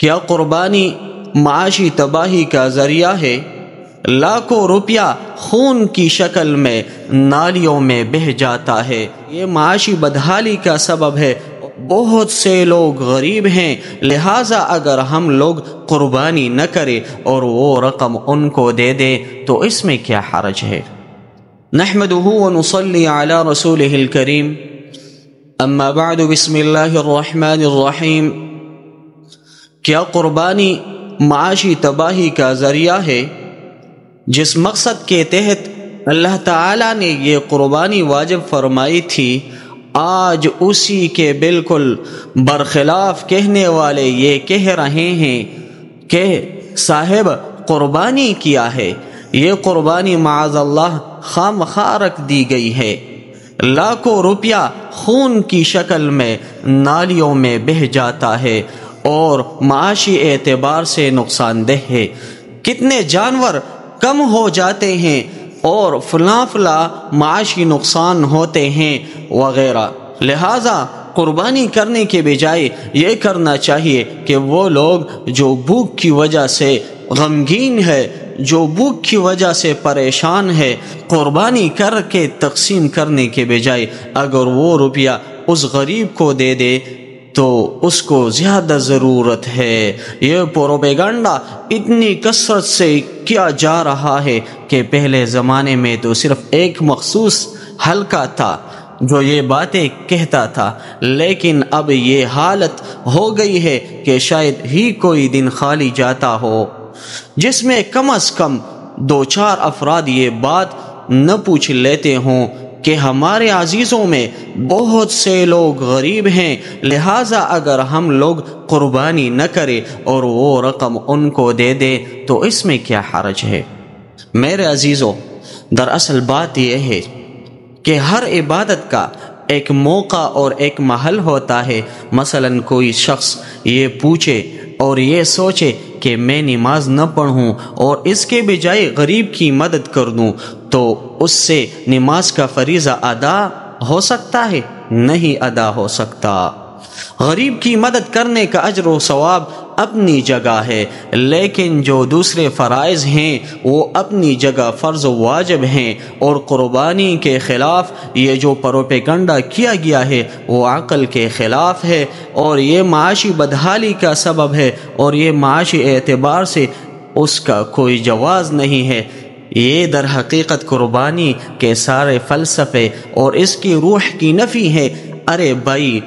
کیا قربانی معاشی تباہی کا ذریعہ ہے؟ لاکھوں روپیہ خون کی شکل میں نالیوں میں بہہ جاتا ہے۔ یہ معاشی بدحالی کا سبب ہے۔ بہت سے لوگ غریب ہیں، لہٰذا اگر ہم لوگ قربانی نہ کریں اور وہ رقم ان کو دے دیں تو اس میں کیا حرج ہے؟ نحمدہ ونصلی علی رسولہ الکریم، اما بعد، بسم اللہ الرحمن الرحیم۔ کیا قربانی معاشی تباہی کا ذریعہ ہے؟ جس مقصد کے تحت اللہ تعالیٰ نے یہ قربانی واجب فرمائی تھی، آج اسی کے بالکل برخلاف کہنے والے یہ کہہ رہے ہیں کہ صاحب قربانی کیا ہے، یہ قربانی معاذ اللہ خام خواہ رکھ دی گئی ہے، لاکھوں روپیہ خون کی شکل میں نالیوں میں بہہ جاتا ہے اور معاشی اعتبار سے نقصان دہ ہے۔ کتنے جانور کم ہو جاتے ہیں اور فلاں معاشی نقصان ہوتے ہیں وغیرہ۔ لہٰذا قربانی کرنے کے بجائے یہ کرنا چاہیے کہ وہ لوگ جو بھوک کی وجہ سے غمگین ہے، جو بھوک کی وجہ سے پریشان ہے، قربانی کر کے تقسیم کرنے کے بجائے اگر وہ روپیہ اس غریب کو دے دے تو اس کو زیادہ ضرورت ہے۔ یہ پروپیگنڈا اتنی کثرت سے کیا جا رہا ہے کہ پہلے زمانے میں تو صرف ایک مخصوص حلقہ تھا جو یہ باتیں کہتا تھا، لیکن اب یہ حالت ہو گئی ہے کہ شاید ہی کوئی دن خالی جاتا ہو جس میں کم از کم 2-4 افراد یہ بات نہ پوچھ لیتے ہوں کہ ہمارے عزیزوں میں بہت سے لوگ غریب ہیں، لہٰذا اگر ہم لوگ قربانی نہ کریں اور وہ رقم ان کو دے دیں تو اس میں کیا حرج ہے؟ میرے عزیزوں، دراصل بات یہ ہے کہ ہر عبادت کا ایک موقع اور ایک محل ہوتا ہے۔ مثلا کوئی شخص یہ پوچھے اور یہ سوچے کہ میں نماز نہ پڑھوں اور اس کے بجائے غریب کی مدد کر دوں تو اس سے نماز کا فریضہ ادا ہو سکتا ہے؟ نہیں ادا ہو سکتا۔ غریب کی مدد کرنے کا اجر و ثواب اپنی جگہ ہے، لیکن جو دوسرے فرائض ہیں وہ اپنی جگہ فرض و واجب ہیں، اور قربانی کے خلاف یہ جو پروپیگنڈا کیا گیا ہے وہ عقل کے خلاف ہے اور یہ معاشی بدحالی کا سبب ہے اور یہ معاشی اعتبار سے اس کا کوئی جواز نہیں ہے۔ یہ در حقیقت قربانی کے سارے فلسفے اور اس کی روح کی نفی ہے۔ ارے بھائی،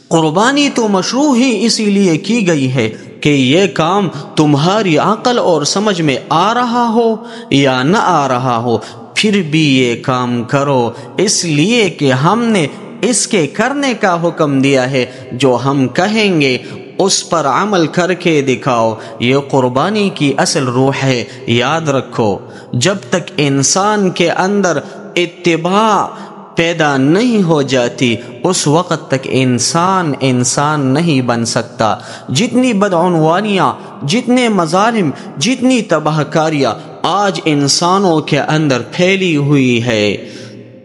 قربانی تو مشروع ہی اسی لیے کی گئی ہے کہ یہ کام تمہاری عقل اور سمجھ میں آ رہا ہو یا نہ آ رہا ہو، پھر بھی یہ کام کرو، اس لیے کہ ہم نے اس کے کرنے کا حکم دیا ہے۔ جو ہم کہیں گے اس پر عمل کر کے دکھاؤ، یہ قربانی کی اصل روح ہے۔ یاد رکھو، جب تک انسان کے اندر اتباع پیدا نہیں ہو جاتی اس وقت تک انسان نہیں بن سکتا۔ جتنی بدعنوانیاں، جتنے مظالم، جتنی تباہ کاریاں آج انسانوں کے اندر پھیلی ہوئی ہے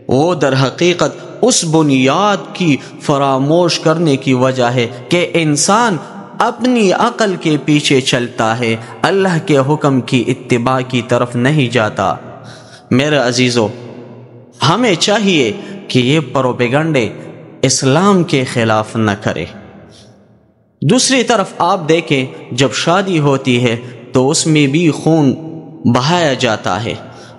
وہ در حقیقت اس بنیاد کی فراموش کرنے کی وجہ ہے کہ انسان اپنی عقل کے پیچھے چلتا ہے، اللہ کے حکم کی اتباع کی طرف نہیں جاتا۔ میرے عزیزو، ہمیں چاہیے کہ یہ پروپیگنڈے اسلام کے خلاف نہ کرے۔ دوسری طرف آپ دیکھیں، جب شادی ہوتی ہے تو اس میں بھی خون بہایا جاتا ہے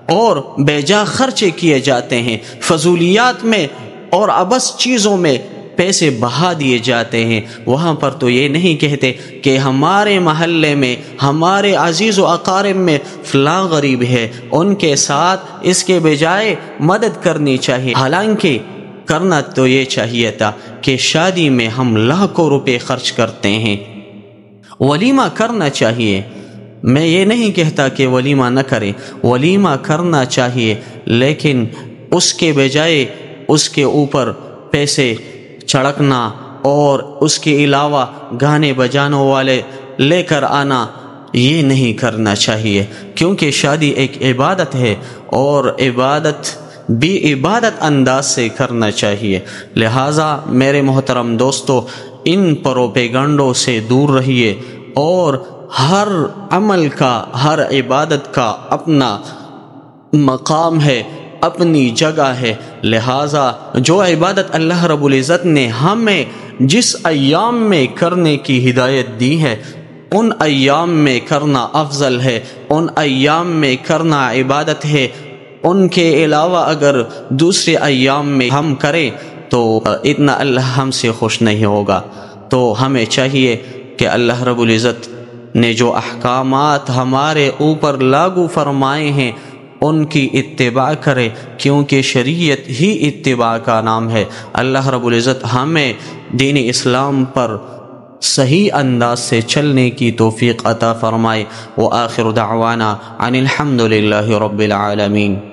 اور بے جا خرچے کیے جاتے ہیں، فضولیات میں اور عبث چیزوں میں پیسے بہا دیے جاتے ہیں۔ وہاں پر تو یہ نہیں کہتے کہ ہمارے محلے میں، ہمارے عزیز و اقارب میں فلاں غریب ہے، ان کے ساتھ اس کے بجائے مدد کرنی چاہیے۔ حالانکہ کرنا تو یہ چاہیے تھا کہ شادی میں ہم لاکھوں روپے خرچ کرتے ہیں، ولیمہ کرنا چاہیے۔ میں یہ نہیں کہتا کہ ولیمہ نہ کریں، ولیمہ کرنا چاہیے، لیکن اس کے بجائے اس کے اوپر پیسے چھڑکنا اور اس کے علاوہ گانے بجانوں والے لے کر آنا یہ نہیں کرنا چاہیے، کیونکہ شادی ایک عبادت ہے اور عبادت بھی عبادت انداز سے کرنا چاہیے۔ لہٰذا میرے محترم دوستو، ان پروپیگنڈوں سے دور رہیے اور ہر عمل کا، ہر عبادت کا اپنا مقام ہے، اپنی جگہ ہے۔ لہٰذا جو عبادت اللہ رب العزت نے ہمیں جس ایام میں کرنے کی ہدایت دی ہے، ان ایام میں کرنا افضل ہے، ان ایام میں کرنا عبادت ہے۔ ان کے علاوہ اگر دوسرے ایام میں ہم کریں تو اتنا اللہ ہم سے خوش نہیں ہوگا۔ تو ہمیں چاہیے کہ اللہ رب العزت نے جو احکامات ہمارے اوپر لاگو فرمائے ہیں ان کی اتباع کرے، کیونکہ شریعت ہی اتباع کا نام ہے۔ اللہ رب العزت ہمیں دین اسلام پر صحیح انداز سے چلنے کی توفیق عطا فرمائے۔ وآخر دعوانا ان الحمد للہ رب العالمین۔